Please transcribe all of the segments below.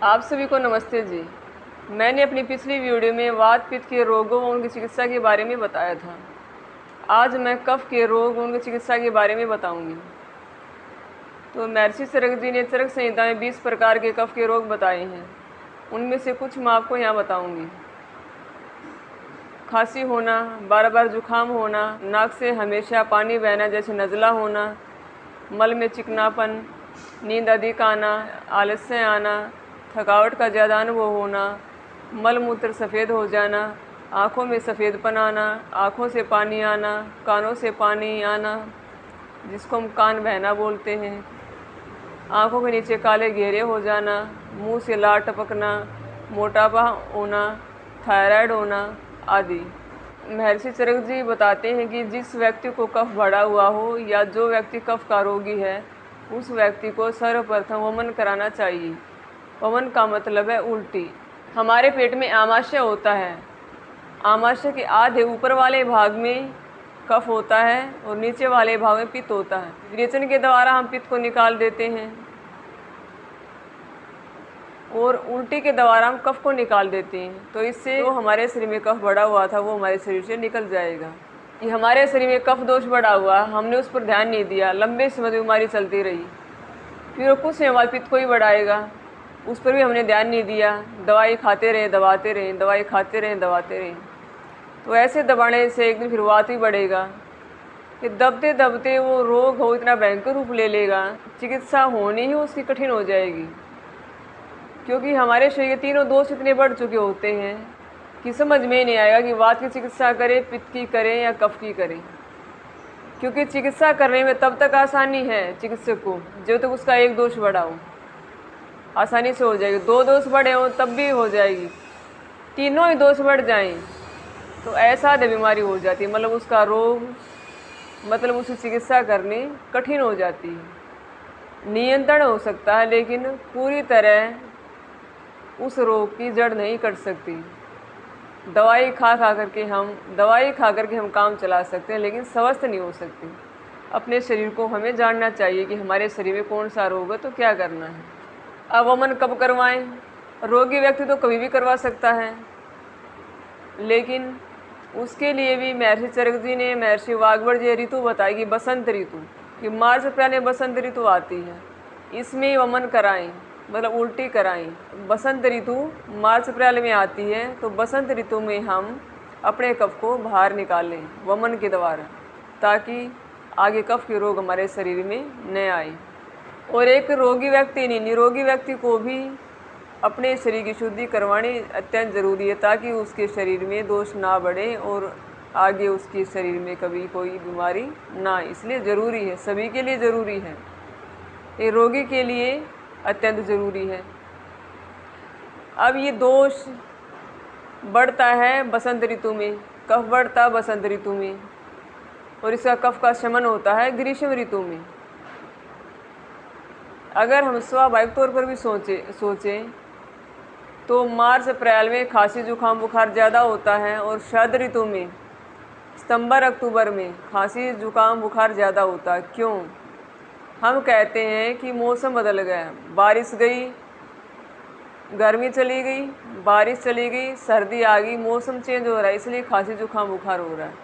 आप सभी को नमस्ते जी। मैंने अपनी पिछली वीडियो में वात पित्त के रोगों व उनकी चिकित्सा के बारे में बताया था। आज मैं कफ के रोग व उनकी चिकित्सा के बारे में बताऊंगी। तो महर्षि चरक जी ने चरक संहिता में 20 प्रकार के कफ के रोग बताए हैं। उनमें से कुछ मैं आपको यहाँ बताऊंगी। खांसी होना, बार बार जुकाम होना, नाक से हमेशा पानी बहना जैसे नज़ला होना, मल में चिकनापन, नींद अधिक आना, आलस्य आना, थकावट का ज़्यादा अनुभव होना, मल मूत्र सफ़ेद हो जाना, आँखों में सफ़ेदपन आना, आँखों से पानी आना, कानों से पानी आना जिसको हम कान बहना बोलते हैं, आँखों के नीचे काले घेरे हो जाना, मुंह से लार टपकना, मोटापा होना, थायराइड होना आदि। महर्षि चरक जी बताते हैं कि जिस व्यक्ति को कफ बढ़ा हुआ हो या जो व्यक्ति कफ का रोगी है उस व्यक्ति को सर्वप्रथम वमन कराना चाहिए। वमन का मतलब है उल्टी। हमारे पेट में आमाशय होता है। आमाशय के आधे ऊपर वाले भाग में कफ होता है और नीचे वाले भाग में पित्त होता है। विरेचन के द्वारा हम पित्त को निकाल देते हैं और उल्टी के द्वारा हम कफ को निकाल देते हैं। तो इससे जो हमारे शरीर में कफ बढ़ा हुआ था वो हमारे शरीर से निकल जाएगा। ये हमारे शरीर में कफ दोष बढ़ा हुआ, हमने उस पर ध्यान नहीं दिया, लंबे समय तक बीमारी चलती रही, फिर वो कुछ समय बाद पित्त को ही बढ़ाएगा। उस पर भी हमने ध्यान नहीं दिया, दवाई खाते रहे, दबाते रहे, दवाई खाते रहे, दबाते रहे। तो ऐसे दबाने से एक दिन फिर वात ही बढ़ेगा। कि दबते दबते वो रोग हो इतना भयंकर रूप ले लेगा, चिकित्सा होनी ही उसकी कठिन हो जाएगी। क्योंकि हमारे शरीर के तीनों दोष इतने बढ़ चुके होते हैं कि समझ में नहीं आएगा कि वात की चिकित्सा करें, पित्त की करें या कफ की करें। क्योंकि चिकित्सा करने में तब तक आसानी है चिकित्सक को जब तक उसका एक दोष बढ़ा हो, आसानी से हो जाएगी। दो दोष बढ़े हो तब भी हो जाएगी, तीनों ही दोष बढ़ जाएं तो ऐसा बीमारी हो जाती है, मतलब उसका रोग, मतलब उसकी चिकित्सा करनी कठिन हो जाती है। नियंत्रण हो सकता है लेकिन पूरी तरह उस रोग की जड़ नहीं कट सकती। दवाई खा करके हम काम चला सकते हैं लेकिन स्वस्थ नहीं हो सकते। अपने शरीर को हमें जानना चाहिए कि हमारे शरीर में कौन सा रोग है तो क्या करना है। अब वमन कब करवाएं? रोगी व्यक्ति तो कभी भी करवा सकता है, लेकिन उसके लिए भी महर्षि चरक जी ने, महर्षि वाग्भट जी ऋतु बताई कि बसंत ऋतु, कि मार्च अप्रैल में बसंत ऋतु आती है, इसमें वमन कराएं, मतलब उल्टी कराएं। बसंत ऋतु मार्च अप्रैल में आती है तो बसंत ऋतु में हम अपने कफ को बाहर निकालें वमन के द्वारा, ताकि आगे कफ के रोग हमारे शरीर में न आए। और एक रोगी व्यक्ति नहीं, निरोगी व्यक्ति को भी अपने शरीर की शुद्धि करवानी अत्यंत ज़रूरी है, ताकि उसके शरीर में दोष ना बढ़े और आगे उसके शरीर में कभी कोई बीमारी ना। इसलिए ज़रूरी है, सभी के लिए ज़रूरी है, ये रोगी के लिए अत्यंत ज़रूरी है। अब ये दोष बढ़ता है बसंत ऋतु में, कफ बढ़ता है बसंत ऋतु में, और इसका कफ का शमन होता है ग्रीष्म ऋतु में। अगर हम स्वाभाविक तौर पर भी सोचें तो मार्च अप्रैल में खांसी जुकाम बुखार ज़्यादा होता है और शरद ऋतु में सितंबर अक्टूबर में खांसी जुकाम बुखार ज़्यादा होता है। क्यों? हम कहते हैं कि मौसम बदल गया, बारिश गई, गर्मी चली गई, बारिश चली गई, सर्दी आ गई, मौसम चेंज हो रहा है इसलिए खांसी जुकाम बुखार हो रहा है।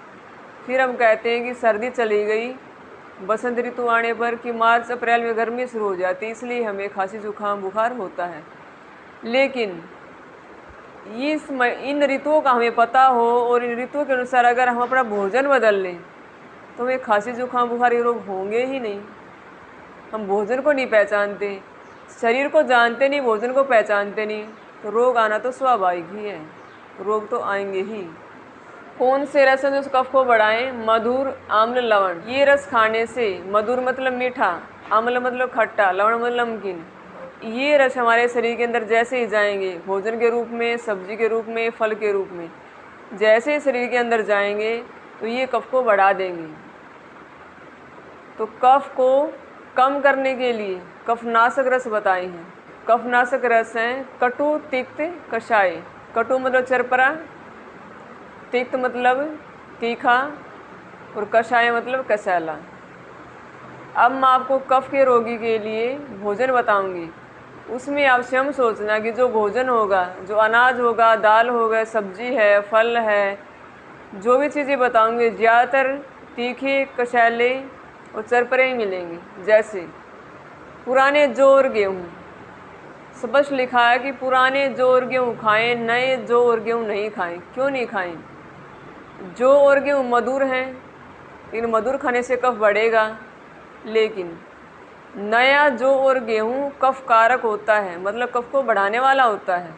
फिर हम कहते हैं कि सर्दी चली गई, बसंत ऋतु आने पर कि मार्च अप्रैल में गर्मी शुरू हो जाती है इसलिए हमें खांसी जुकाम बुखार होता है। लेकिन इन ऋतुओं का हमें पता हो और इन ऋतुओं के अनुसार अगर हम अपना भोजन बदल लें तो हमें खांसी जुकाम बुखार ये रोग होंगे ही नहीं। हम भोजन को नहीं पहचानते, शरीर को जानते नहीं, भोजन को पहचानते नहीं, तो रोग आना तो स्वाभाविक ही है, रोग तो आएंगे ही। कौन से रस हैं जो कफ को बढ़ाएं? मधुर, आम्ल, लवण। ये रस खाने से, मधुर मतलब मीठा, आम्ल मतलब खट्टा, लवण मतलब नमकीन, ये रस हमारे शरीर के अंदर जैसे ही जाएंगे, भोजन के रूप में, सब्जी के रूप में, फल के रूप में, जैसे ही शरीर के अंदर जाएंगे तो ये कफ को बढ़ा देंगे। तो कफ को कम करने के लिए कफनाशक रस बताए हैं। कफनाशक रस हैं कटु, तिक्त, कषाय। कटु मतलब चरपरा, तिक्त मतलब तीखा और कषाय मतलब कसैला। अब मैं आपको कफ के रोगी के लिए भोजन बताऊंगी। उसमें आप स्वयं सोचना कि जो भोजन होगा, जो अनाज होगा, दाल होगा, सब्जी है, फल है, जो भी चीज़ें बताऊंगी ज़्यादातर तीखे, कशैले और चरपरे ही मिलेंगे। जैसे पुराने जौ और गेहूँ, स्पष्ट लिखा है कि पुराने जौ और गेहूँ खाएं, नए जौ और गेहूँ नहीं खाएं। क्यों नहीं खाएं? जौ और गेहूँ मधुर हैं, लेकिन मधुर खाने से कफ बढ़ेगा, लेकिन नया जौ और गेहूँ कफ कारक होता है, मतलब कफ को बढ़ाने वाला होता है।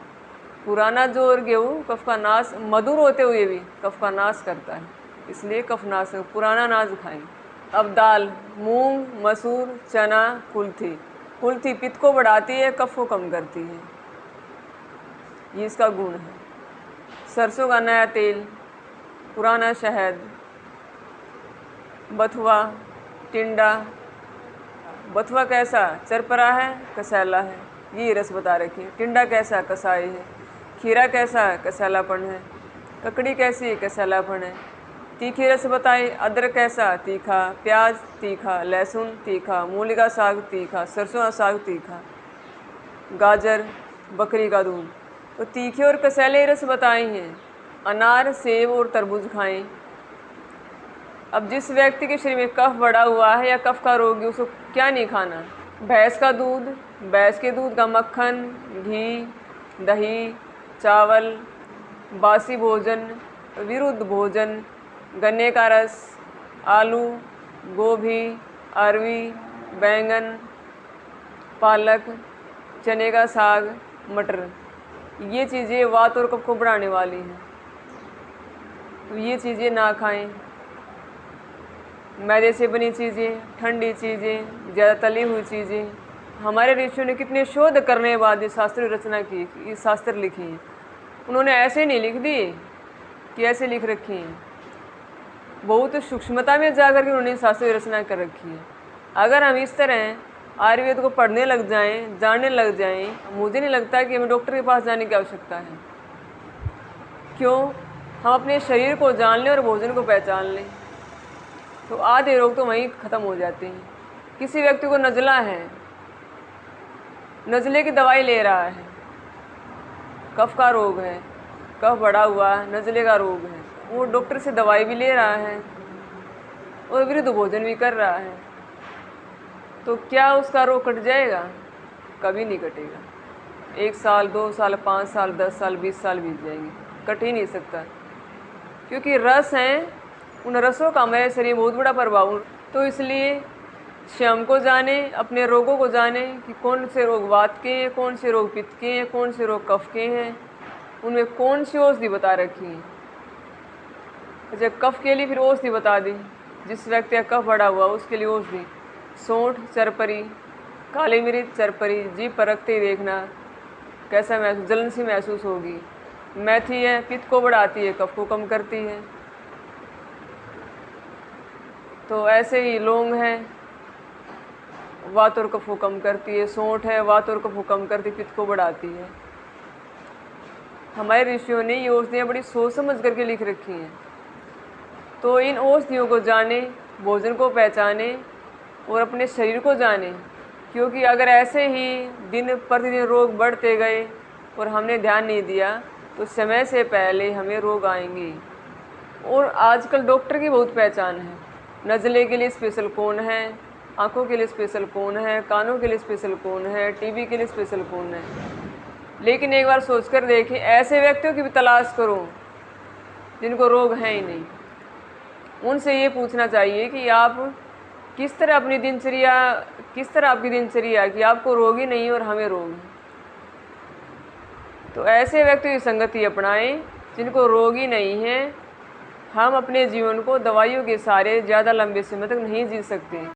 पुराना जौ और गेहूँ कफ का नाश, मधुर होते हुए भी कफ का नाश करता है, इसलिए कफ नाश पुराना अनाज खाएं। अब दाल, मूंग, मसूर, चना, कुल्थी। कुल्थी पित्त को बढ़ाती है, कफ को कम करती है, ये इसका गुण है। सरसों का नया तेल, पुराना शहद, बथुआ, टिंडा। बथुआ कैसा? चरपरा है, कसैला है, ये रस बता रखी है। टिंडा कैसा? कसाई है। खीरा कैसा? कसैलापन है। ककड़ी कैसी? कसैलापन है। तीखी रस बताई। अदरक कैसा? तीखा। प्याज तीखा, लहसुन तीखा, मूली का साग तीखा, सरसों का साग तीखा, गाजर, बकरी का दूध। तो तीखे और कसैले रस बताए हैं। अनार, सेब और तरबूज खाएं। अब जिस व्यक्ति के शरीर में कफ बढ़ा हुआ है या कफ का रोग है, उसको क्या नहीं खाना? भैंस का दूध, भैंस के दूध का मक्खन, घी, दही, चावल, बासी भोजन, विरुद्ध भोजन, गन्ने का रस, आलू, गोभी, अरवी, बैंगन, पालक, चने का साग, मटर, ये चीज़ें वात और कफ को बढ़ाने वाली हैं, तो ये चीज़ें ना खाएं। मैदे से बनी चीज़ें, ठंडी चीज़ें, ज़्यादा तली हुई चीज़ें। हमारे ऋषियों ने कितने शोध करने के बाद ये शास्त्र रचना की, ये शास्त्र लिखी हैं। उन्होंने ऐसे नहीं लिख दिए कि ऐसे लिख रखी हैं, बहुत सूक्ष्मता में जाकर के उन्होंने शास्त्र रचना कर रखी है। अगर हम इस तरह आयुर्वेद को पढ़ने लग जाएं, जानने लग जाएं, मुझे नहीं लगता कि हमें डॉक्टर के पास जाने की आवश्यकता है। क्यों? हम अपने शरीर को जान लें और भोजन को पहचान लें, तो आधे रोग तो वहीं ख़त्म हो जाते हैं। किसी व्यक्ति को नज़ला है, नज़ले की दवाई ले रहा है, कफ का रोग है, कफ बढ़ा हुआ है, नज़ले का रोग है, वो डॉक्टर से दवाई भी ले रहा है और विरुद्ध भोजन भी कर रहा है, तो क्या उसका रोग कट जाएगा? कभी नहीं कटेगा। 1 साल, 2 साल, 5 साल, 10 साल, 20 साल बीत जाएंगे, कट ही नहीं सकता, क्योंकि रस हैं, उन रसों का हमारे शरीर में बहुत बड़ा प्रभाव। तो इसलिए स्वयं को जाने, अपने रोगों को जाने कि कौन से रोग वात के हैं, कौन से रोग पित्त के हैं, कौन से रोग कफ के हैं, उनमें कौन सी औषधि बता रखी है। अच्छा, कफ के लिए फिर औषधि बता दी, जिस व्यक्ति का कफ बढ़ा हुआ उसके लिए औषधि, सौंठ, चरपरी, काली मिर्च, चरपरी, जीभ परखते ही देखना कैसा महसूस, जलन सी महसूस होगी। मेथी है, पित्त को बढ़ाती है, कफ को कम करती है। तो ऐसे ही लौंग है, वात और कफ को कम करती है। सौंठ है, वात और कफ को कम करती, पित्त को बढ़ाती है। हमारे ऋषियों ने ये औषधियाँ बड़ी सोच समझ करके लिख रखी हैं। तो इन औषधियों को जाने, भोजन को पहचाने और अपने शरीर को जाने, क्योंकि अगर ऐसे ही दिन प्रतिदिन रोग बढ़ते गए और हमने ध्यान नहीं दिया तो समय से पहले हमें रोग आएंगे। और आजकल डॉक्टर की बहुत पहचान है, नज़ले के लिए स्पेशल कौन है, आँखों के लिए स्पेशल कौन है, कानों के लिए स्पेशल कौन है, टीबी के लिए स्पेशल कौन है। लेकिन एक बार सोचकर देखें, ऐसे व्यक्तियों की भी तलाश करो जिनको रोग हैं ही नहीं। उनसे ये पूछना चाहिए कि आप किस तरह अपनी दिनचर्या, किस तरह आपकी दिनचर्या कि आपको रोग ही नहीं और हमें रोग है। तो ऐसे व्यक्ति की संगति अपनाएं जिनको रोग ही नहीं है। हम अपने जीवन को दवाइयों के सहारे ज़्यादा लंबे समय तक नहीं जी सकते।